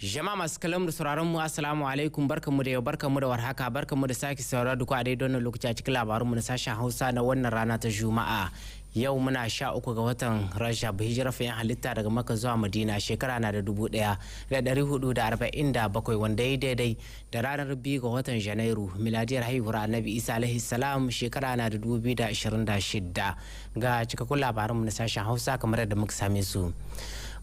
Jama'a masu kallon da sauraron mu assalamu alaikum barkamu da yau barkamu da warhaka barkamu da sake saurara duk a daidai wannan lokaci a cikin labarun mu na sashen Hausa na wannan rana ta Juma'a. Yau muna 13 ga watan Rajab hijira fayin halitta daga Makka zuwa Madina shekara na da 1447 wanda ya daidai da ranar 2 ga watan Janairu miladiyar haihuwar Annabi Isa alaihi salam shekara na da 2026 ga cikakkun labarun mu na sashen Hausa kamar yadda muka same su.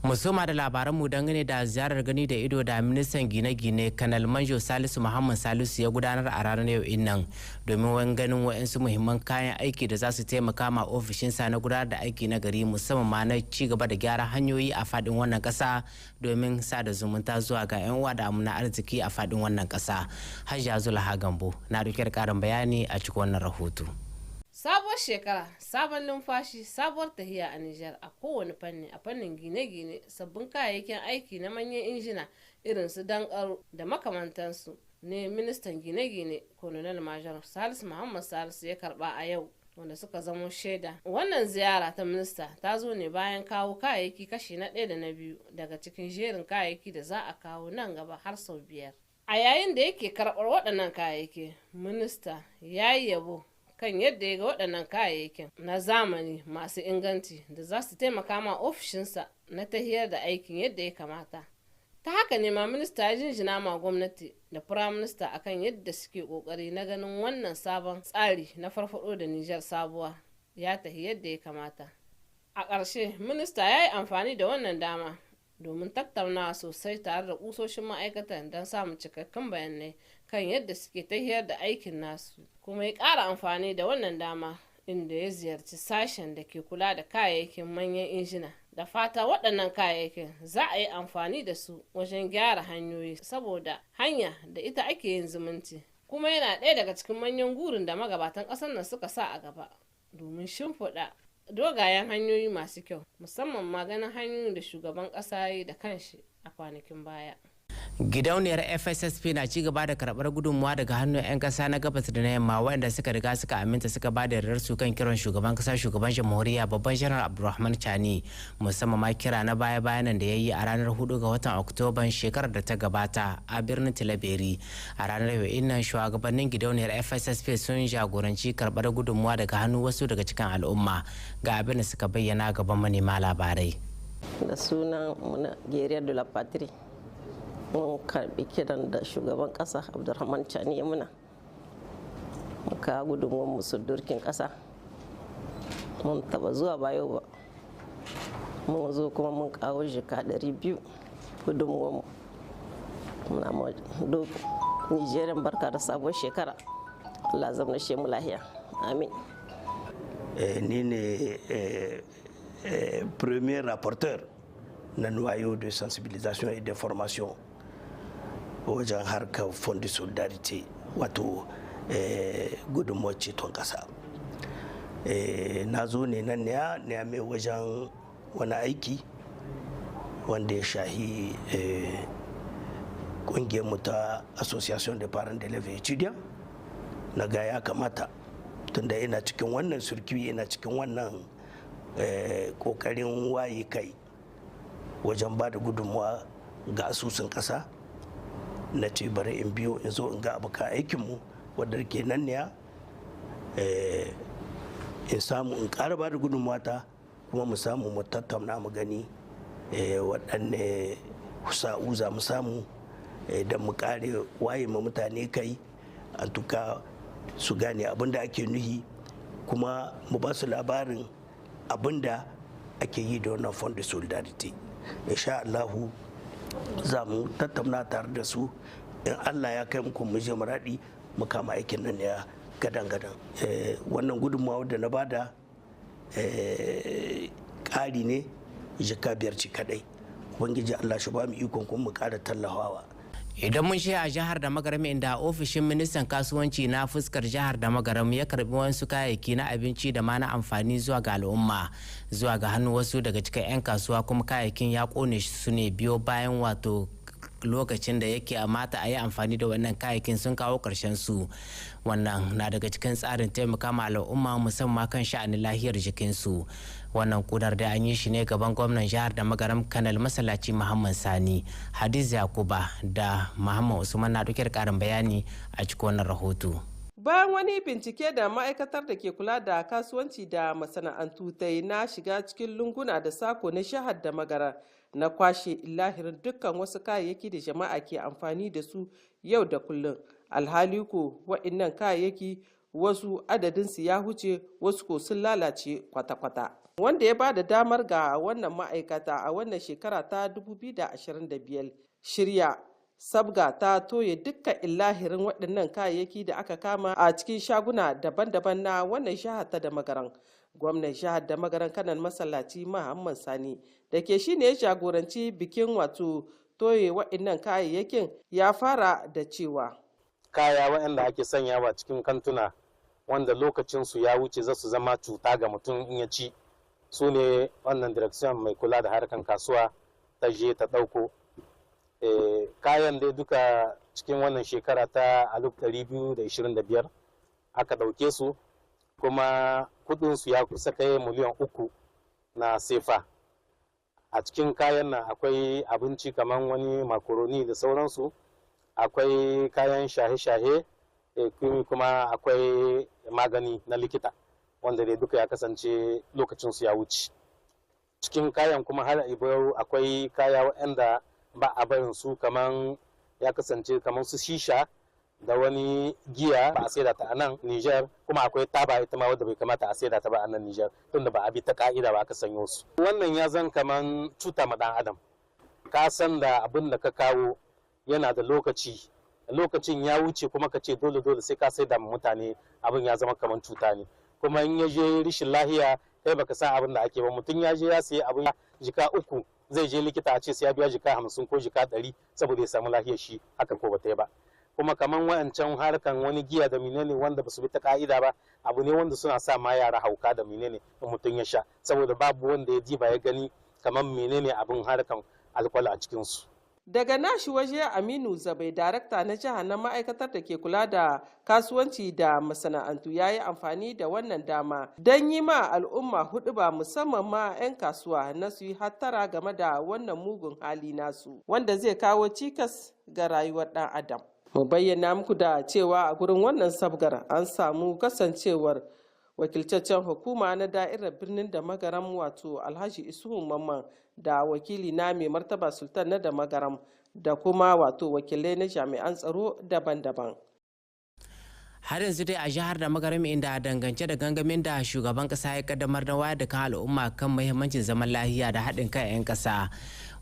Musoma da labaranmu dangane da ziyarar gani da ido da ministan gine-gine kanal manjo salisu muhammad salisu ya gudanar a ranar yau innan domin wani ganin wa'insu muhimman kayan aiki da za su taimaka ma ofishinsa na gudanar da aiki na gari musamman ma na ci gaba da gyara hanyoyi a fadin wannan kasa domin sada zumunta zuwa ga 'yan uwa da amuna arziki a fadin wannan kasa. Hajiya Zulaha Gambo na dauke da karin bayani a cikin wannan rahoto. Sabuwar shekara, sabon numfashi, sabuwar tahiya a Nijar a kowane fanni, a fannin gine-gine, sabbin kayayyakin aiki na manyan injina irin su dankaro da makamantansu ne ministan gine-gine Colonel Major Salisu Muhammad Salisu ya karba a yau wanda suka zamo shaida. Wannan ziyara ta minista ta zo ne bayan kawo kayayyaki kashi na 1 da na 2 daga cikin jerin kayayyaki da za a kawo nan gaba har sau 5. A yayin da yake karɓar waɗannan kayayyaki, minista ya yi yabo kan yadda ya ga waɗannan kayayyakin na zamani masu inganci da za su taimaka ma ofishinsa na tahiyar da aikin yadda ya kamata. Ta haka ne ma minista ya jinjina ma gwamnati da firaminista akan yadda suke ƙoƙari na ganin wannan sabon tsari na farfaɗo da Nijar sabuwa ya tahi yadda ya kamata. A ƙarshe minista ya yi amfani da wannan dama domin tattaunawa sosai tare da ƙusoshin ma'aikatan don samun cikakkun bayanai kan yadda suke tahiyar da aikin nasu, kuma ya ƙara amfani da wannan dama inda ya ziyarci sashen da ke kula da kayayyakin manyan injina. Da fata waɗannan kayayyakin za a yi amfani da su wajen gyara hanyoyi saboda hanya da ita ake yin zumunci, kuma yana ɗaya daga cikin manyan gurin da magabatan ƙasar nan suka sa a gaba domin shimfiɗa dogayen hanyoyi masu kyau, musamman maganin hanyoyin da shugaban ƙasa ya yi da kanshi a kwanakin baya. Gidauniyar FSSP na ci gaba da karɓar gudunmuwa daga hannun 'yan ƙasa na gabas da na yamma waɗanda suka riga suka aminta suka ba da yardar su kan kiran shugaban ƙasa shugaban jamhuriya babban janar Abdulrahman Chani, musamman ma kira na baya-bayanan da ya yi a ranar 4 ga watan Oktoban shekarar da ta gabata a birnin Tilaberi. A ranar yau innan shugabannin gidauniyar FSSP sun jagoranci karɓar gudunmuwa daga hannun wasu daga cikin al'umma ga abin da suka bayyana gaban manema labarai. Da sunan Guerrier de la Patrie mun karbi kiran da shugaban kasa Abdulrahman Chani ya muna muka gudunmuwan musuddurkin kasa. Mun taba zuwa bayo ba, mun zo kuma mun kawo jika 200 gudunmuwan muna ma duk Nijeriyan barka da sabuwar shekara. Allah zamna shi mu lahiya, amin. Ni ne premier rapporteur na noyau de sensibilisation et de formation wajen harkar fond solidarity wato gudunmuwar ceton kasa. Na zo ne nan ne mai wajen wani aiki wanda ya shahi kungiyar mu ta association de parents d'élèves étudiants. Na ga ya kamata tunda ina cikin wannan surki ina cikin wannan kokarin waye kai wajen ba da gudunmuwa ga asusun kasa, na ce bari in biyo in zo in ga abokan aikinmu wadda ke nan ne in samu in ƙara ba da gudunmuwa ta, kuma mu samu mu tattauna mu gani waɗanne sa'u za mu samu don mu ƙare waye ma mutane kai an tuka su gane abin da ake nuhi, kuma mu ba su labarin abin da ake yi da wannan fond de solidarity. Insha Allahu za mu tattauna tare da su, in Allah ya kai muku mu je muradi mu kama aikin nan ya gadan-gadan. Wannan gudunmawa da na bada ƙari ne jika 5 ci kadai. Ubangiji Allah shi ba mu ikon kuma mu ƙara tallafawa. Idan mun a jihar da magaram inda ofishin ministan kasuwanci na fuskar jihar da magaram ya karbi wasu kayayyaki na abinci da ma na amfani zuwa ga al'umma zuwa ga hannu wasu daga cikin 'yan kasuwa, kuma kayayyakin ya kone su ne biyo bayan wato lokacin da yake mata a yi amfani da wannan kayayyakin sun kawo ƙarshen su. Wannan na daga cikin tsarin taimaka ma al'umma musamman kan sha'anin lahiyar jikinsu. Wannan kudar da an yi shi ne gaban gwamnan jihar da magaram kanal masallaci Muhammad Sani. Hadiza Yakuba da Muhammad Usman na ɗauke da ƙarin bayani a cikin wannan rahoto. Bayan wani bincike da ma'aikatar da ke kula da kasuwanci da masana'antu ta yi na shiga cikin lunguna da sako na shahar da magara na kwashe lahirin dukkan wasu kayayyaki da jama'a ke amfani da su yau da kullum. Alhali ko wa'innan kayayyaki wasu adadinsu ya huce wasu ko sun lalace kwata-kwata. Wanda ya ba da damar ga wannan ma'aikata a wannan shekara ta 2025 shirya sabga ta toye dukkan illahirin waɗannan kayayyaki da aka kama a cikin shaguna daban-daban na wannan jihar ta da magaran. Gwamnan jihar da magaran kanan masallaci Muhammad Sani da ke shi ne ya jagoranci bikin wato toye waɗannan kayayyakin ya fara da cewa kaya waɗanda ake sanyawa cikin kantuna wanda lokacinsu ya wuce za su zama cuta ga mutum in ya ci, su ne wannan direction mai kula da harkan kasuwa ta je ta ɗauko. Kayan dai duka cikin wannan shekara ta 2025 aka ɗauke su, kuma kudinsu ya kusa kai miliyan 3 na sefa. A cikin kayan nan akwai abinci kamar wani makaroni da sauransu, akwai kayan shahe-shahe, kuma akwai magani na likita wanda dai duka ya kasance lokacinsu ya wuce. Cikin kayan kuma har ibo akwai kaya waɗanda ba a barin su, kaman ya kasance kamar su shisha da wani giya ba a saida ta a nan Niger, kuma akwai taba ita ma wadda bai kamata a saida ta ba a nan Niger tunda ba a bi ta ka'ida ba aka sanyo su. Wannan ya zan kaman cuta ma dan adam. Ka san da abin da ka kawo yana da lokaci, lokacin ya wuce kuma ka ce dole sai ka saida ma mutane, abin ya zama kaman cuta ne. Kuma in ya je rishin lahiya kai baka san abin da ake ba, mutum ya je ya sayi abin jika 3 zai je likita a ce sai ya biya jika 50 ko jika 100 saboda ya samu lahiyar shi, haka ko bata yi ba. Kuma kaman wayancan harkan wani giya da menene wanda basu bi ta ka'ida ba, abu ne wanda suna sa ma yara hauka da menene in mutum ya sha, saboda babu wanda ya ji ba ya gani kaman menene abin harkan alkwal a cikin su. Daga nashi waje Aminu Zabai, darakta na jiha na ma'aikatar da ke kula da kasuwanci da masana'antu, ya yi amfani da wannan dama don yi ma al'umma huɗuba musamman ma 'yan kasuwa na su yi hattara game da wannan mugun hali nasu wanda zai kawo cikas ga rayuwar ɗan adam. Mu bayyana muku da cewa a gurin wannan sabgar an samu kasancewar wakilcaccen hukuma na da'irar birnin da magaram wato Alhaji Isuhu Mamman da wakili na mai martaba sultan na da magaram da kuma wato wakilai na jami'an tsaro daban-daban. Har yanzu dai a jihar da magaram inda dangance da gangamin da shugaban kasa ya kaddamar da wayar da kan al'umma kan muhimmancin zaman lafiya da haɗin kan 'yan kasa.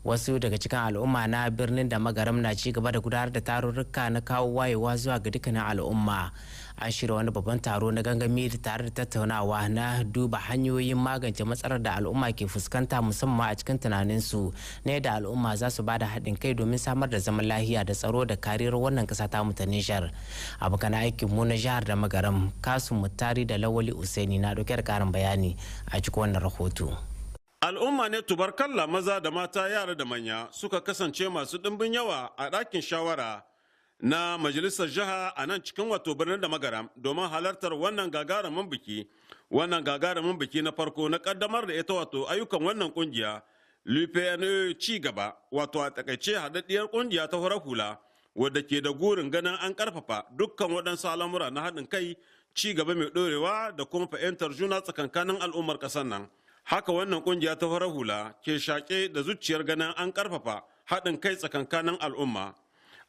Wasu daga cikin al'umma na birnin da magaram na ci gaba da gudanar da tarurruka na kawo wayewa zuwa ga dukkanin al'umma. An shirya wani babban taro na gangami tare da tattaunawa na duba hanyoyin magance matsalar da al'umma ke fuskanta musamman a cikin tunaninsu na yadda al'umma za su ba da haɗin kai domin samar da zaman lafiya da tsaro da kariyar wannan ƙasa ta mu ta Nijar. Abokan aikin mu na jihar da magaram Kasu Muttari da Lawali Usaini na ɗauke da ƙarin bayani a cikin wannan rahoto. Al'umma ne tubarkalla maza da mata, yara da manya suka kasance masu ɗimbin yawa a ɗakin shawara na majalisar jiha a nan cikin wato birnin da magaram domin halartar wannan gagarumin biki na farko na kaddamar da ita wato ayyukan wannan kungiya LUPNE ci gaba, wato a takaice haɗaɗɗiyar kungiya ta horar hula wadda ke da gurin ganin an karfafa dukkan waɗansu al'amura na haɗin kai, ci gaba mai ɗorewa da kuma fahimtar juna tsakankanin al'ummar ƙasar nan. Haka wannan kungiya ta horar hula ke shaƙe da zuciyar ganin an karfafa haɗin kai tsakankanin al'umma.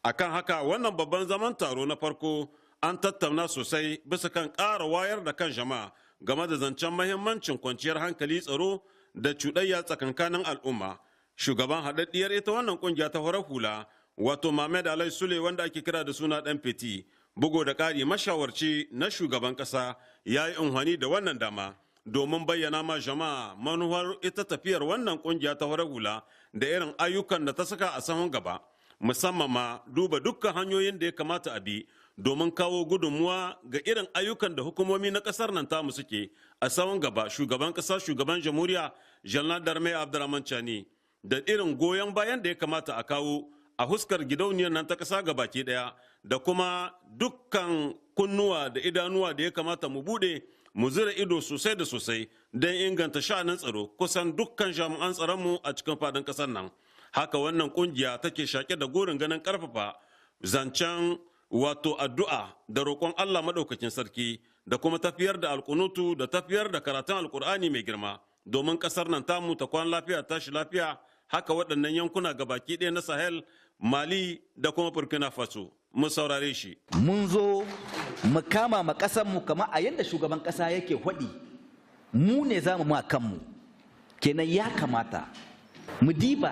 Akan haka wannan babban zaman taro na farko an tattauna sosai bisa kan ƙara wayar da kan jama'a game da zancen mahimmancin kwanciyar hankali, tsaro da cuɗayya tsakankanin al'umma. Shugaban haɗaɗɗiyar ita wannan ƙungiya ta horar hula wato Mohamed Alai Sule wanda ake kira da suna ɗan Feti, bugo da ƙari mashawarci na shugaban ƙasa, ya yi unhwani da wannan dama domin bayyana ma jama'a manuwar ita tafiyar wannan ƙungiya ta horar hula da irin ayyukan da ta saka a sahun gaba. Musamman ma duba dukkan hanyoyin da ya kamata a bi domin kawo gudunmuwa ga irin ayyukan da hukumomi na kasar nan tamu suke a tsawon gaba. Shugaban kasa, shugaban jamhuriya Janar Darme Abdurrahman Chani, da irin goyon bayan da ya kamata a kawo a huskar gidauniyar nan ta ƙasa ga baki ɗaya da kuma dukkan kunnuwa da idanuwa da ya kamata mu buɗe mu zira ido sosai da sosai don inganta sha'anin tsaro kusan dukkan jami'an tsaronmu a cikin faɗin ƙasar nan. Haka wannan ƙungiya take shaƙe da gurin ganin ƙarfafa zancen wato addu'a da roƙon Allah maɗaukakin sarki da kuma tafiyar da alƙunutu da tafiyar da karatun alƙur'ani mai girma domin ƙasar nan tamu ta kwan lafiya tashi lafiya. Haka waɗannan yankuna gabaki ɗaya na Sahel, Mali da kuma Burkina Faso. Mun saurare shi. Mun zo mu kama ma ƙasarmu kamar a yadda shugaban ƙasa yake faɗi, mu ne za mu ma kanmu. Kenan ya kamata mu diba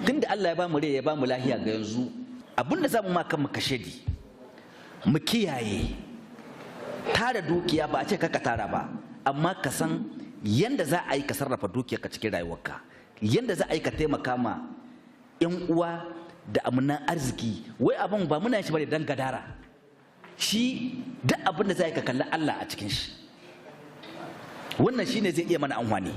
tunda Allah ya ba mu rai ya ba mu lahiya ga yanzu abinda za mu ma kanmu kashedi mu kiyaye tara dukiya ba a ce kaka tara ba, amma ka san yanda za a yi ka sarrafa dukiyarka cikin rayuwarka, yanda za a yi ka taimaka ma 'yan uwa da amunan arziki. Wai abin ba muna shi bane dan gadara, shi duk abin da za ka kalli Allah a cikin shi, wannan shine zai iya mana amfani.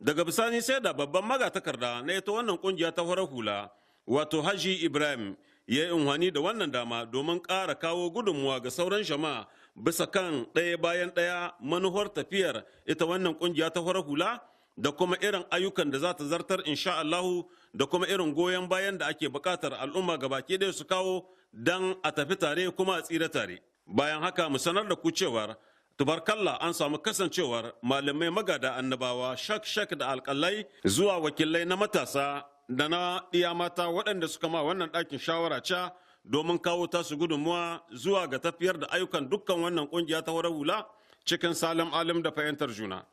Daga bisani sai da babban magatakarda na ita wannan kungiya ta farar hula wato Haji Ibrahim ya yi unhwani da wannan dama domin ƙara kawo gudunmuwa ga sauran jama'a bisa kan ɗaya bayan ɗaya manuwar tafiyar ita wannan kungiya ta farar hula da kuma irin ayyukan da za ta zartar insha Allahu da kuma irin goyon bayan da ake buƙatar al'umma gabaki ɗaya su kawo dan a tafi tare kuma a tsira tare. Bayan haka mu sanar da ku cewar tubarkalla an samu kasancewar malamai magada annabawa shak da alƙalai zuwa wakilai na matasa da na ɗiya mata waɗanda suka ma wannan ɗakin shawara ca domin kawo tasu gudunmuwa zuwa ga tafiyar da ayyukan dukkan wannan ƙungiya ta farar hula cikin salam alim da fahimtar juna.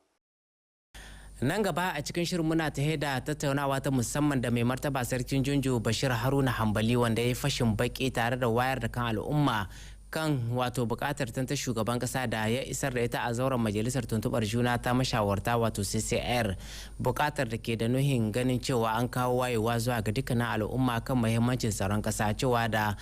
Nan gaba a cikin shirin muna ta da tattaunawa ta musamman da mai martaba sarkin Junju Bashir Haruna Hambali wanda ya yi fashin baki tare da wayar da kan al'umma kan wato bukatar ta shugaban kasa da ya isar da ita a zauren majalisar tuntubar juna ta mashawarta wato CCR, bukatar da ke da nuhin ganin cewa an kawo wayewa zuwa ga dukkanin al'umma kan muhimmancin tsaron kasa, cewa da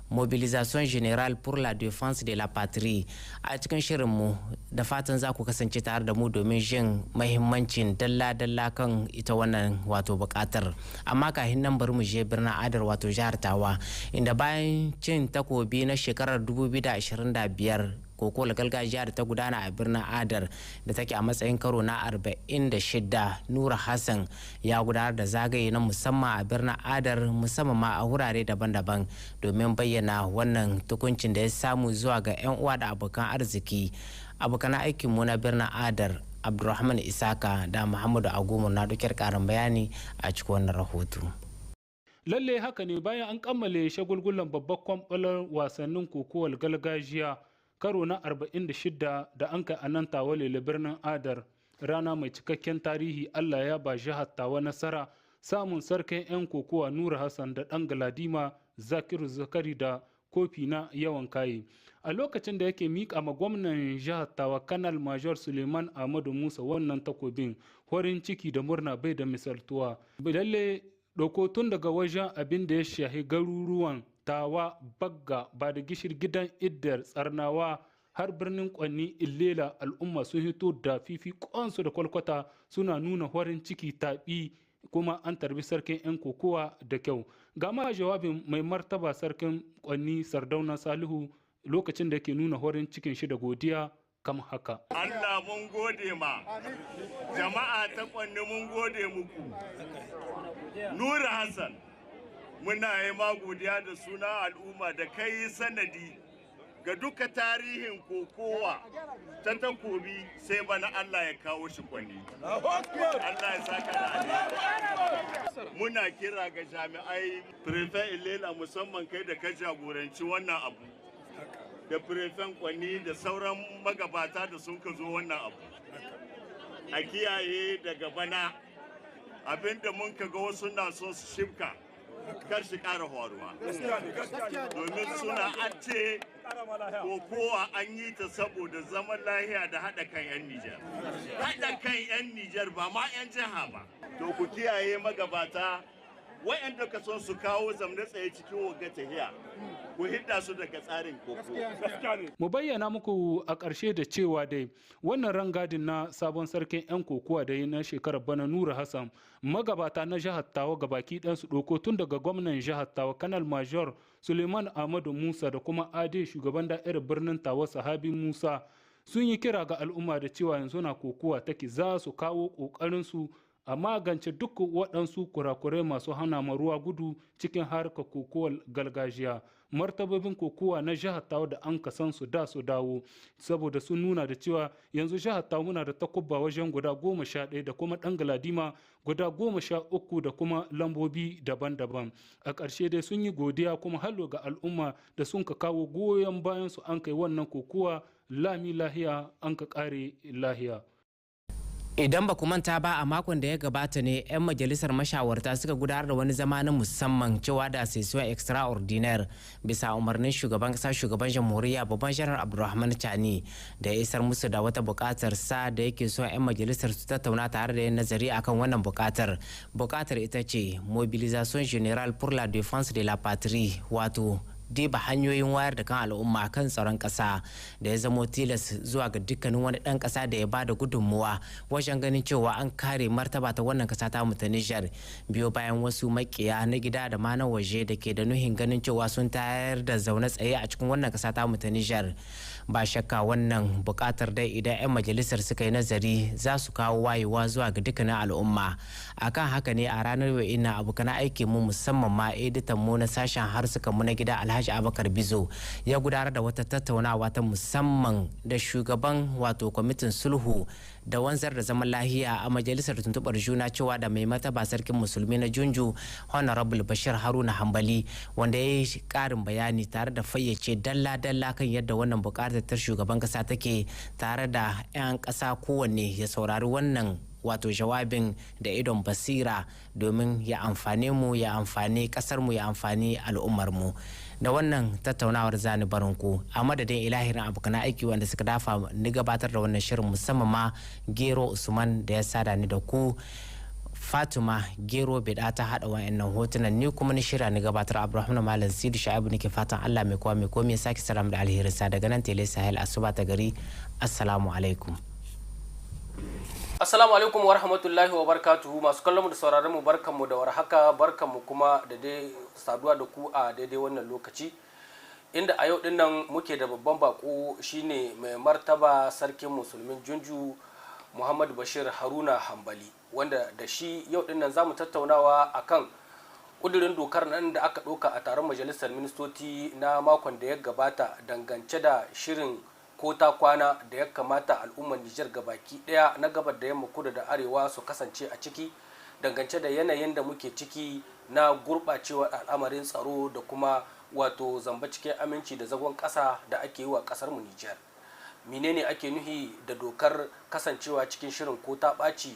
mobilisation générale pour la défense de la patrie. A cikin shirinmu da fatan za ku kasance tare da mu domin jin mahimmancin dalla-dalla kan ita wannan wato bukatar. Amma kafin nan bari mu je birnin Adar wato jihar Tawa, inda bayan cin takobi na shekarar 2025 kokowar gargajiya da ta gudana a birnin Adar da take a matsayin karo na 46, Nura Hassan ya gudanar da zagaye na musamman a birnin Adar, musamman ma a wurare daban-daban domin bayyana wannan tukuncin da ya samu zuwa ga 'yan uwa da abokan arziki. Abokan aikinmu na birnin Adar, Abdulrahman Isaka da Muhammadu Agumur na dukkan karin bayani a cikin wannan rahoto. Lalle haka ne, bayan an kammale shagulgulan babbar kwamfalar wasannin kokowar gargajiya karo na 46 da an kai a nan Tawalele birnin Adar, rana mai cikakken tarihi, Allah ya ba jihar Tawa nasara samun sarkin 'yan kokowa Nura Hassan da ɗan Galadima Zakiru Zakari da kofi na yawan kaye. A lokacin da yake miƙa ma gwamnan jihar Tawa Kanal Major Suleiman Ahmadu Musa wannan takobin, farin ciki da murna bai da misaltuwa. Lalle ɗauko tun daga wajen abin da ya shahi garuruwan Tawa, Bagga, ba da gishir gidan Iddar, Tsarnawa har birnin Kwanni, Illela, al'umma sun hito da fifikonsu da kwalkwata suna nuna farin ciki taɓi, kuma an tarbi sarkin 'yan kokowa da kyau. Ga ma jawabin mai martaba sarkin Kwanni Sardauna Salihu lokacin da ke nuna farin cikin shi da godiya kam haka. Allah mun gode ma, jama'a ta Kwanni mun gode muku. Nura Hassan, muna yi ma godiya da suna al'umma da kai sanadi ga duka tarihin kokowa ta takobi, sai bana Allah ya kawo shi Kwanni. Allah ya saka da alheri. Muna kira ga jami'ai, Prefect Ilela musamman kai da ka jagoranci wannan abu, da Prefect Kwanni da sauran magabata da sun ka zo wannan abu. A kiyaye daga bana abinda mun ka ga wasu na son su shifka kar shi ƙara faruwa, domin suna an ce kokowa an yi ta saboda zaman lahiya da haɗa kan 'yan Nijar. Haɗa kan 'yan Nijar ba ma 'yan jiha ba. To ku kiyaye magabata wa'anda ka son su kawo zamna tsaye cikin wagga tahiya ku hidda su daga tsarin koko. Mu bayyana muku a ƙarshe da cewa dai wannan rangadin na sabon sarkin 'yan kokowa da yi na shekarar bana Nura Hassan magabata na jihar Tawa gabaki ɗan su ɗauko tun daga gwamnan jihar Tawa Kanal Major Suleiman Ahmadu Musa da kuma Ade shugaban da'irar birnin Tawa Sahabi Musa sun yi kira ga al'umma da cewa yanzu na kokowa take za su kawo ƙoƙarinsu a magance duk waɗansu kurakurai masu hana ma ruwa gudu cikin harkar kokowar gargajiya. Martabobin kokowa na jihar Tawa da an kasan su da su dawo saboda sun nuna da cewa yanzu jihar Tawa muna da takubba wajen guda 11 da kuma ɗan galadima guda 13 da kuma lambobi daban-daban. A ƙarshe dai sun yi godiya kuma hallo ga al'umma da sun ka kawo goyon bayan su an kai wannan kokowa lami lahiya an ka ƙare lahiya. Idan ba ku manta ba a makon da ya gabata ne 'yan majalisar mashawarta suka gudanar da wani zama na musamman cewa da session extraordinaire bisa umarnin shugaban kasa shugaban jamhuriya babban janar Abdulrahman Chani da ya isar musu da wata bukatar sa da yake so 'yan majalisar su tattauna tare da yin nazari akan wannan bukatar. Bukatar ita ce mobilisation générale pour la défense de la patrie, wato diba hanyoyin wayar da kan al'umma kan tsaron ƙasa da ya zamo tilas zuwa ga dukkanin wani ɗan ƙasa da ya bada gudunmuwa wajen ganin cewa an kare martaba ta wannan ƙasa ta ta Nijar biyo bayan wasu makiya na gida da ma na waje da ke da nuhin ganin cewa sun tayar da zaune tsaye a cikin wannan ƙasa ta ta Nijar. Ba shakka wannan buƙatar dai idan 'yan majalisar suka yi nazari za su kawo wayewa zuwa ga dukkanin al'umma. Akan haka ne a ranar yau ina abokan aiki mu musamman ma editan mu na sashen harsukan mu na gida Alhaji Abubakar Bizo ya gudanar da wata tattaunawa ta musamman da shugaban wato kwamitin sulhu da wanzar da zaman lahiya a majalisar tuntubar juna cewa da mai mataba sarkin musulmi na Junju Honorable Bashir Haruna Hambali wanda ya yi karin bayani tare da fayyace dalla-dalla kan yadda wannan bukatar ta shugaban kasa take tare da 'yan kasa kowanne ya saurari wannan wato jawabin da idon basira domin ya amfane mu ya amfani kasar mu ya amfani al'ummar mu. Da wannan tattaunawar zani barin ku a madadin ilahirin abokan aiki wanda suka dafa ni gabatar da wannan shirin musamman ma Gero Usman da ya sada ni da ku, Fatima Gero Bida ta hada wayannan hotunan, ni kuma ni shirya ni gabatar Abdulrahman Malam Sidi Shaibu nake fatan Allah mai kowa mai komai saki salam da alheri sa daga nan Tele Sahel Asuba ta gari. Assalamu alaikum. Assalamu alaikum wa rahmatullahi wa barakatuhu masu kallon mu da sauraron mu barkanmu da warhaka, barkanmu kuma da dai saduwa da ku a daidai wannan lokaci inda a yau dinnan muke da babban bako shine mai martaba sarkin musulmin Junju Muhammad Bashir Haruna Hambali wanda da shi yau dinnan zamu tattaunawa akan kudirin dokar nan da aka ɗauka a taron majalisar ministoci na makon da ya gabata dangance da shirin ko ta kwana da ya kamata al'ummar Nijar gabaki daya na gabar da yamma kudu da arewa su kasance a ciki dangance da yanayin da muke ciki na gurɓacewar al'amarin tsaro da kuma wato zamba cikin aminci da zagon ƙasa da ake yi wa ƙasar mu Nijar. Menene ake nuhi da dokar kasancewa cikin shirin ko ta ɓaci,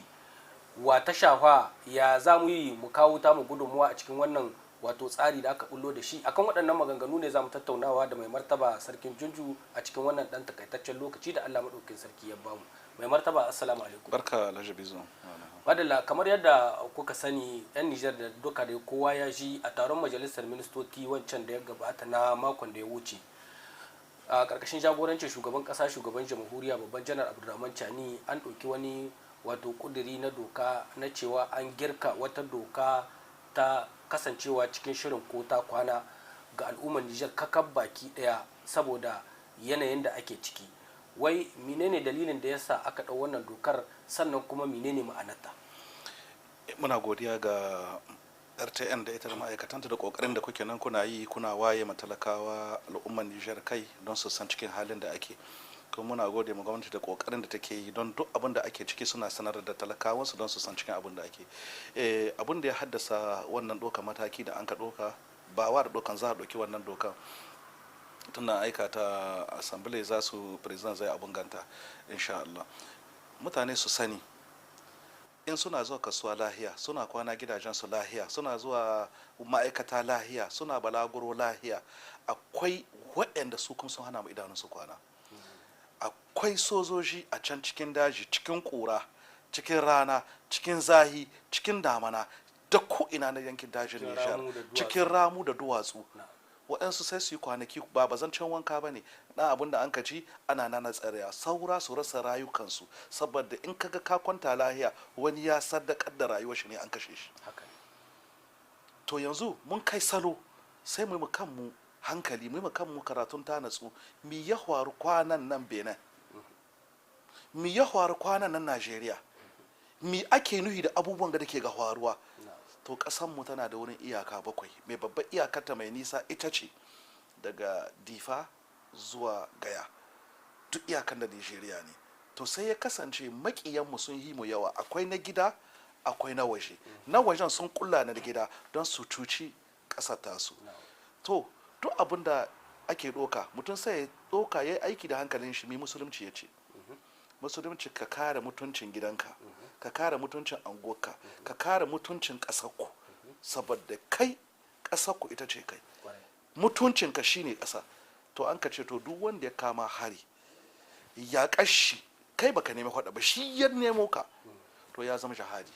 wa ta shafa, ya za mu yi mu kawo ta mu gudunmuwa a cikin wannan wato tsari da aka bullo da shi? Akan waɗannan maganganu ne za mu tattaunawa da mai martaba sarkin Junju a cikin wannan ɗan takaitaccen lokaci da Allah maɗaukin sarki ya bamu. Mai martaba assalamu alaikum. Barka Alhaji Bizo. Madalla, kamar yadda kuka sani 'yan Nijar da duka da kowa ya ji a taron majalisar ministoci wancan da ya gabata na makon da ya wuce a ƙarƙashin jagorancin shugaban ƙasa shugaban jamhuriya babban janar Abdulrahman Chani an ɗauki wani wato ƙuduri na doka na cewa an girka wata doka ta kasancewa cikin shirin ko ta kwana ga al'ummar Nijar kakab baki daya saboda yanayin da ake ciki. Wai menene dalilin da yasa aka ɗau wannan dokar, sannan kuma menene ma'anarta? Muna godiya ga RTN da ita da ma'aikatanta da kokarin da kuke nan kuna yi, kuna waye matalakawa al'ummar Nijar kai don su san cikin halin da ake. Kuma muna gode ma gwamnati da kokarin da take yi don duk abin da ake ciki suna sanar da talakawansu don su san cikin abin da ake. Abin da ya haddasa wannan doka mataki da an ka doka ba wa da dokan za a doki wannan dokan tunda aika ta assembly za su president zai abun ganta insha Allah. Mutane su sani in suna zuwa kasuwa lahiya, suna kwana gidajen su lahiya, suna zuwa ma'aikata lahiya, suna balaguro lahiya, akwai waɗanda su kuma sun hana mu idanun su kwana. Akwai sojoji a can cikin daji, cikin ƙura, cikin rana, cikin zahi, cikin damana, da ko ina na yankin dajin Nijar cikin ramu da duwatsu waɗansu sai su yi kwanaki ba zancen wanka ba ne na abin da an ka ci ana nana tsariya saura su rasa rayukansu saboda in kaga ka kwanta lahiya wani ya sadakar da rayuwar shi ne an kashe shi to yanzu mun kai salo sai mu kanmu hankali mu kanmu karatun ta natsu mi ya faru kwanan nan Benin mi ya faru kwanan nan Najeriya mi ake nuhi da abubuwan da ke ga faruwa to mu tana da wurin iyaka 7 mai babbar iyakarta mai nisa ita ce daga Difa zuwa Gaya duk iyakan da Nigeria ne to sai ya kasance makiyanmu sun yi mu yawa akwai na gida akwai na waje na wajen sun kulla na gida don su cuci ƙasar tasu to duk abin da ake doka mutum sai ya doka ya yi aiki da hankalin shi mai musulunci ya ce musulunci ka kare mutuncin gidanka ka kare mutuncin anguwarka ka kare mutuncin ƙasarku saboda kai ƙasarku ita ce kai mutuncinka shine ƙasa to an ka ce to duk wanda ya kama hari ya kashi kai baka nemi faɗa ba shi ya nemo ka to ya zama jihadi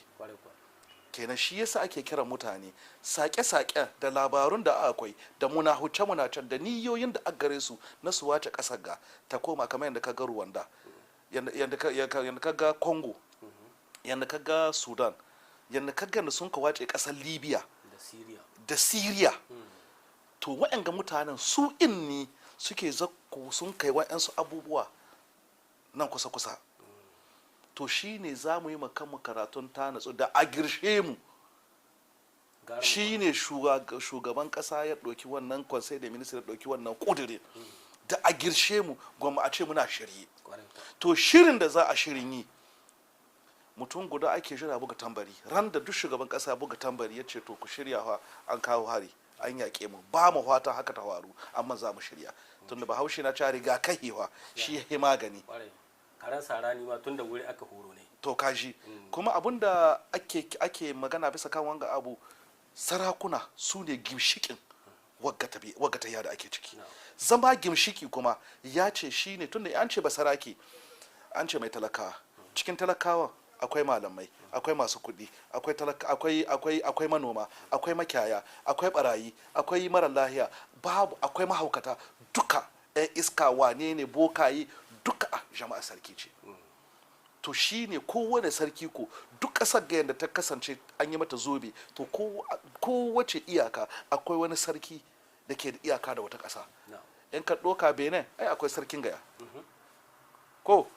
kenan shi yasa ake kiran mutane sake-sake da labarun da akwai da munahuce-munacen da niyoyin da aka gare su na su wace ƙasar ga ta koma kamar yadda ka ga Rwanda yadda ka ga Congo yadda ka ga Sudan yadda ka ga sun ka wace ƙasar Libya da Syria to waɗanga mutanen su inni suke zakko sun kai waɗansu abubuwa nan kusa-kusa to shi ne za mu yi makamu karatun ta natsu da a girshe mu shi ne shugaban ƙasa ya ɗauki wannan conseil da ministry ya ɗauki wannan ƙudurin da a girshe mu gwamma a ce muna shirye to shirin da za a shirin yi mutum guda ake jira buga tambari ran da duk shugaban ƙasa buga tambari ya ce to ku shirya fa an kawo hari an yaƙe mu ba mu fata haka ta faru amma za mu shirya tunda bahaushe na cewa riga kahewa shi ya magani karan sarani ma tunda wuri aka horo ne to kaji kuma abinda ake magana bisa kan wanga abu sarakuna su ne gimshikin wagga ta da ake ciki zama gimshiki kuma ya ce shi ne tunda an ce ba saraki an ce mai talakawa cikin talakawa akwai malamai akwai masu kuɗi akwai manoma akwai makiyaya akwai barayi akwai mara lahiya babu akwai mahaukata duka iska wane ne bokayi duka jama'a sarki ce to shine kowane sarki ko duk ƙasar ga yadda ta kasance an yi mata zobe to kowace iyaka akwai wani sarki da ke da iyaka da wata ƙasa in ka ɗoka Benin ai akwai sarkin Gaya ko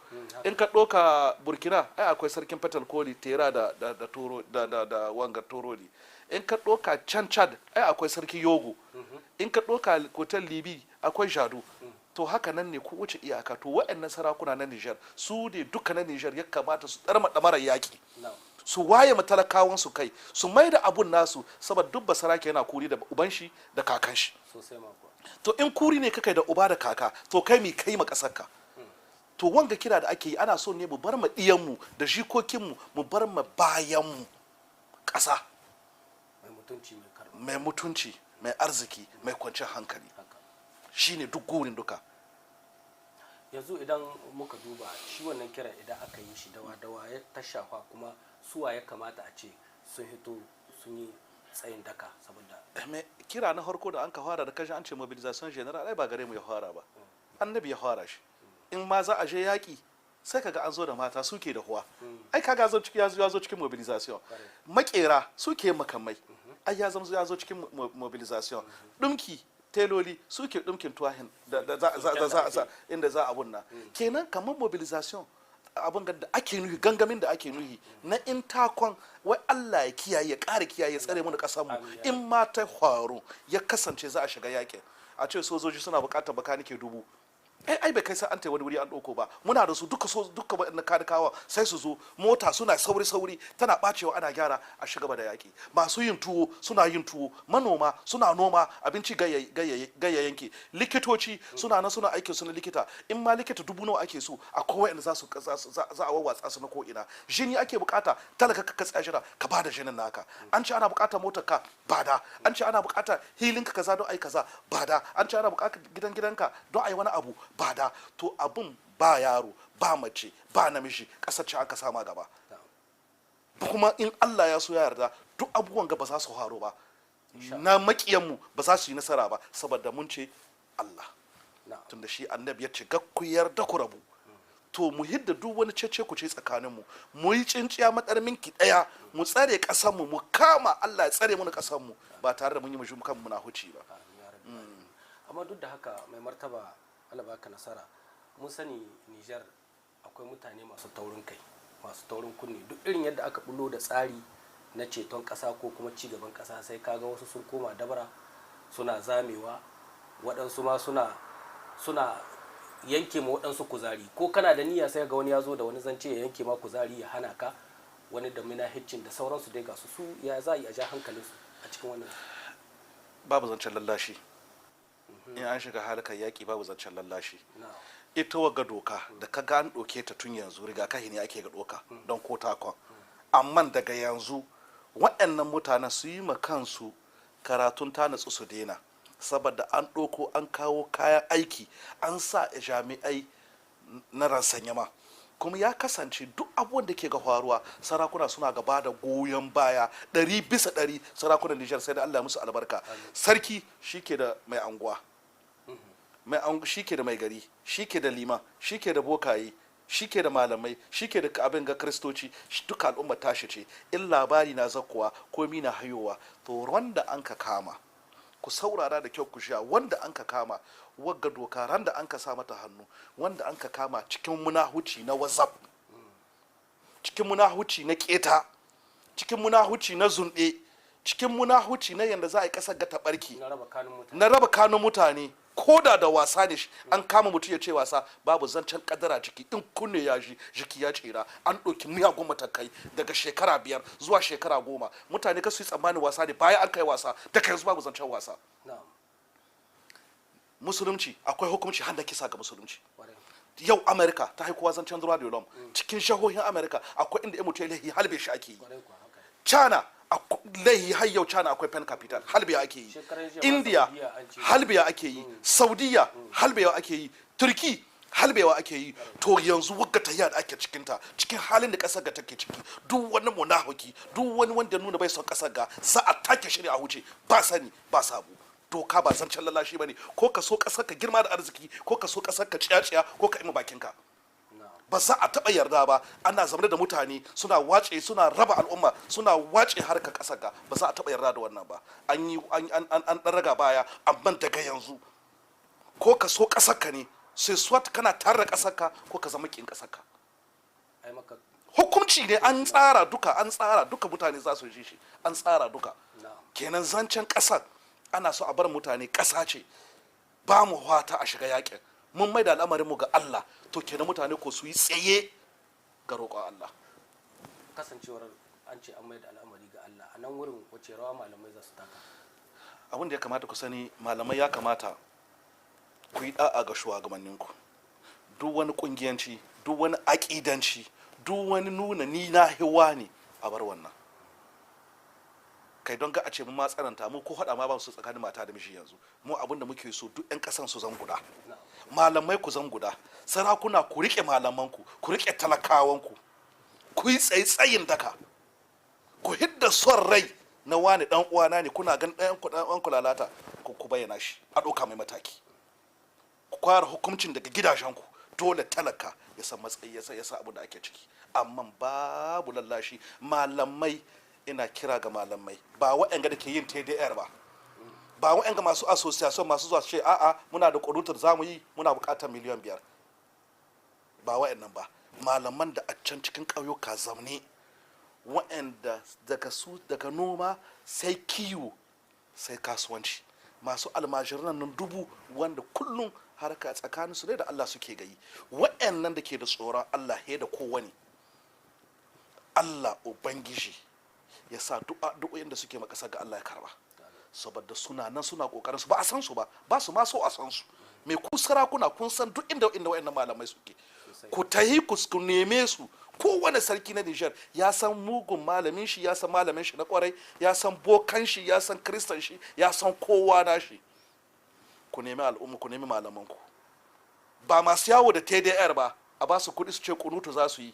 in ka ɗoka Burkina ai akwai sarkin Fatal Koli Tera da Toro da Wanga Torodi in ka ɗoka can Chad ai akwai sarki Yogo in ka ɗoka Kotel Libi akwai Jado to haka nan ne kowace iyaka to waɗannan sarakuna na Nijar su ne duka na Nijar ya kamata su ɗarma ɗamarar yaƙi su waye matalakawan su kai su mai da abun nasu saboda duk basarake yana kuri da uban shi da kakan shi to in kuri ne kakai da uba da kaka to kai mi kai ma ƙasarka to wanga kira da ake yi ana so ne mu bar ma ɗiyanmu da jikokinmu mu bar ma bayanmu ƙasa mai mutunci mai arziki mai kwanciyar hankali shine duk gurin duka yanzu idan muka duba shi wannan kira idan aka yi shi dawa ya tashafa kuma suwa ya kamata a ce sun hito sun yi tsayin daka saboda kira na harko da an ka fara da kashi an ce mobilization general ai ba gare mu ya fara ba annabi ya fara shi in ma za a je yaƙi sai kaga an zo da mata suke da huwa ai kaga ya zo cikin mobilization makera suke makamai ai ya zo cikin mobilization dumki teloli suke dumkin tuwahin da inda za a bunna kenan kamar mobilization abin da ake nuhi gangamin da ake nuhi na in takon wai Allah ya kiyaye ya ƙara kiyaye ya tsare mu da ƙasar mu in ma ta faru ya kasance za a shiga yaƙin a ce sojoji suna buƙatar bakanike 1000 ai bai kai sai an tai wani wuri an ɗauko ba muna da su duka waɗannan kadikawa sai su zo mota suna sauri tana ɓacewa ana gyara a shiga da yaƙi masu yin tuwo suna yin tuwo manoma suna noma abinci gayya yanke likitoci suna nan suna aikin su na likita in ma likita 1000 nawa ake so a kowa inda za a wawwatsa su na ko ina jini ake bukata talaka ka tsaya jira ka bada jinin naka an ce ana bukatar motar ka bada an ce ana bukatar hilin ka kaza don ai kaza bada an ce ana bukatar gidanka don ai wani abu bada to abun ba yaro ba mace ba namiji kasar ce aka sama gaba kuma in Allah ya so ya yarda duk abubuwan ga ba za su haro ba na makiyanmu ba za su yi nasara ba saboda mun ce Allah tunda shi annabi ya ce ga ku yarda ku rabu to mu hidda duk wani cece ku ce tsakaninmu mu yi cinciya madarminki daya mu tsare kasanmu mu kama Allah ya tsare mana kasanmu ba tare da mun yi mu kan muna huci ba amma duk da haka mai martaba Allah baka nasara mun sani Niger akwai mutane masu taurin kai masu taurin kunne duk irin yadda aka bullo da tsari na ceton kasa ko kuma ci gaban kasa sai kaga wasu sun koma dabara suna zamewa waɗansu ma suna yanke ma waɗansu kuzari ko kana da niyya sai ga wani ya zo da wani zance ya yanke ma kuzari ya hana ka wani da hiccin da sauransu dai ga su ya za a ja hankalinsu a cikin wannan babu zancen lallashi in an shiga halakar yaƙi babu zancen lallashi ita waga doka da ka ga an ɗauke ta tun yanzu rigakafi ne ake ga doka don ko takon amma daga yanzu waɗannan mutanen su yi ma kansu karatun ta natsu su daina saboda an ɗauko an kawo kayan aiki an sa jami'ai na ransanyama kuma ya kasance duk abubuwan da ke ga faruwa sarakuna suna gaba da goyon baya 100% sarakunan Nijar sai da Allah musu albarka sarki shike da mai anguwa shike da mai gari shike da liman shike da bokaye shike da malamai shike da abin ga kristoci duka al'umma tashi ce in labari na zakkuwa komi na hayowa to wanda an ka kama ku saurara da kyau ku sha wanda an ka kama wagga doka ran da an ka sa mata hannu wanda an ka kama cikin munahuci na whatsapp cikin munahuci na keta cikin munahuci na zunde cikin munahuci na yanda za a yi kasar ga tabarki na raba kanun mutane koda da wasa ne an kama mutum ya ce wasa babu zancen kadara jiki in kunne ya ji jiki ya tsira an ɗauki miyagun matakai daga shekara 5 zuwa shekara 10 mutane ka su yi tsammanin wasa ne bayan an kai wasa daga yanzu babu zancen wasa musulunci akwai hukunci har da kisa ga musulunci yau amerika ta haikuwa zancen zuwa da cikin shahohin amerika akwai inda ya mutu ya lahi halbe shi ake yi china laihi har yau China akwai pen capital halbiya ake yi India halbiya ake yi Saudiya halbewa ake yi Turki halbewa ake yi to yanzu wagga ta da ake cikinta cikin halin da kasar ga take ciki duk wani munafiki duk wani wanda nuna bai son kasar ga za a take shi ne a huce ba sani ba sabu doka ba zancen lallashi bane ko ka so kasar ka girma da arziki ko ka so kasar ka ciyaciya ko ka ima bakin ka ba za a taɓa yarda ba ana zama da mutane suna wace suna raba al'umma suna wace harkar ƙasar ga ba za a taɓa yarda da wannan ba an yi an raga baya amma daga yanzu ko ka so ƙasar ka ne sai swat kana tare da ƙasar ka ko ka zama kin ƙasar ka hukunci ne an tsara duka mutane za su ji shi an tsara duka kenan zancen ƙasar ana so a bar mutane ƙasa ce ba mu hwata a shiga yakin mun mai da al'amarinmu ga Allah to kenan mutane ko su yi tsaye ga roƙon Allah kasancewar an ce an mai da al'amari ga Allah a nan wurin wace rawa malamai za su taka abin da ya kamata ku sani malamai ya kamata ku yi da'a ga shugabanninku duk wani kungiyanci duk wani aƙidanci duk wani nuna ni na hiwa ne a bar wannan kai don ga a ce mu ma tsananta mu ko hada ma ba su tsakanin mata da miji yanzu mu abin da muke so duk ƴan ƙasan su zan guda malamai ku zan guda sarakuna ku rike malamanku ku rike talakawanku ku yi tsayin daka ku hidda son rai na wani dan uwana ne kuna gan ɗayan ku lalata ku bayyana shi a ɗauka mai mataki ku kwara hukuncin daga gidajenku dole talaka ya san matsayi ya san abu da ake ciki amma babu lallashi malamai ina kira ga malamai ba waɗanda da ke yin TDR ba waɗanda masu association masu zuwa ce a'a muna da ƙudutar zamu yi muna buƙatar miliyan 5 ba waɗannan ba malaman da a can cikin ƙauyuka zamne waɗanda daga noma sai kiwo sai kasuwanci masu almajiran nan 1000 wanda kullum harka tsakanin su ne da Allah suke gayi waɗannan da ke da tsoron Allah he da kowane Allah ubangiji ya sa du'o'in da suke makasa ga Allah ya karba saboda suna nan suna kokarin su ba a san su ba su ma so a san su me ku sarakuna kun san duk inda wayannan malamai suke ku tahi ku neme su kowane sarki na Niger ya san mugun malamin shi ya san malamin shi na kwarai ya san bokan shi ya san kristan shi ya san kowa na shi ku nemi al'umma ku nemi malaman ku ba masu yawo da TDR ba a ba su kuɗi su ce kunutu za su yi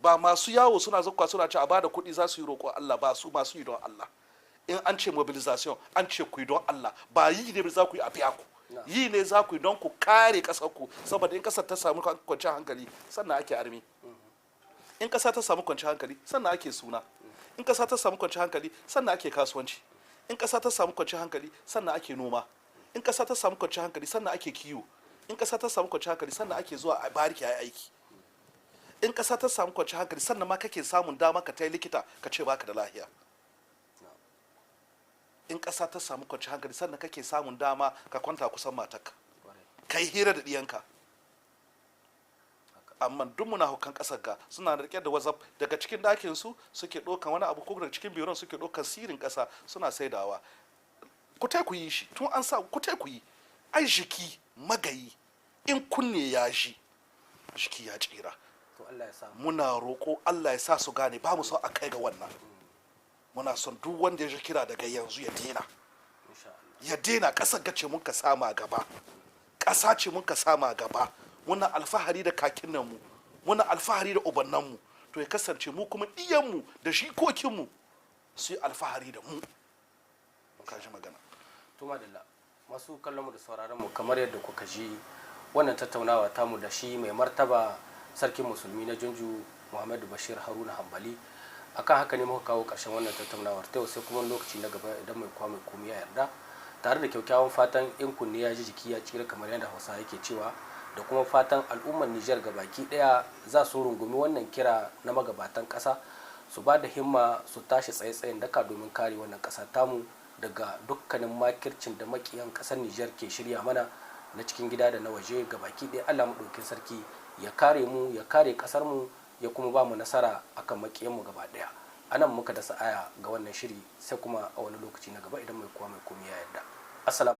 ba masu yawo suna zakwa suna ce a bada kuɗi za su yi roƙon Allah ba, su masu yi don Allah. In an ce mobilization an ce ku yi don Allah, ba yi ne za ku yi a biya ku, yi ne za ku yi don ku kare ƙasar ku, saboda in ƙasar ta samu kwanciyar hankali sannan ake armi, in ƙasa ta samu kwanciyar hankali sannan ake suna, in ƙasa ta samu kwanciyar hankali sannan ake kasuwanci, in ƙasa ta samu kwanciyar hankali sannan ake noma, in ƙasa ta samu kwanciyar hankali sannan ake kiwo, in ƙasa ta samu kwanciyar hankali sannan ake zuwa a bariki a aiki, in ƙasa ta samu kwanciyar hankali sannan ma kake samun dama ka tai likita ka ce baka da lahiya, in ƙasa ta samu kwanciyar hankali sannan kake samun dama ka kwanta kusan matarka ka yi hira da ɗiyanka. Amma duk muna hukan ƙasar ga suna rike da whatsapp daga cikin ɗakin su suke ɗaukan wani abu, ko daga cikin biron suke ɗaukan sirrin ƙasa suna saidawa. Ku tai ku yi shi tun an sa ku tai ku yi. Ai jiki magayi in kunne ya ji jiki ya tsira. Muna roƙo Allah ya sa su gane ba mu son a kai ga wannan. Muna son duk wanda ya ji kira daga yanzu ya dena, ya dena. Ƙasar ga ce mun ka sama gaba, ƙasa ce mun ka sama gaba. Muna alfahari da kakinanmu, muna alfahari da ubannanmu, to ya kasance mu kuma iyanmu da jikokinmu su yi alfahari da mu. Ka ji magana. Tuma da masu kallon mu da sauraron mu, kamar yadda kuka ji wannan tattaunawa tamu da shi mai martaba sarkin musulmi na Junju Muhammadu Bashir Haruna Hambali. Akan haka ne muka kawo ƙarshen wannan tattaunawar ta yau, sai kuma lokaci na gaba idan mai kwa mai komai ya yarda, tare da kyakkyawan fatan in kunne ya ji jiki ya tsira kamar yadda Hausa yake cewa, da kuma fatan al'ummar Nijar gabaki daya za su rungumi wannan kira na magabatan ƙasa, su ba da himma su tashi tsaye-tsayen daka domin kare wannan ƙasa tamu daga dukkanin makircin da makiyan ƙasar Nijar ke shirya mana na cikin gida da na waje. Gabaki daya Allah maɗaukin sarki ya kare mu, ya kare ƙasar mu, ya kuma ba mu nasara akan makiyan mu gaba daya. Anan muka dasa aya ga wannan shiri, sai kuma a wani lokaci na gaba idan mai kowa mai komai ya yarda. Assalamu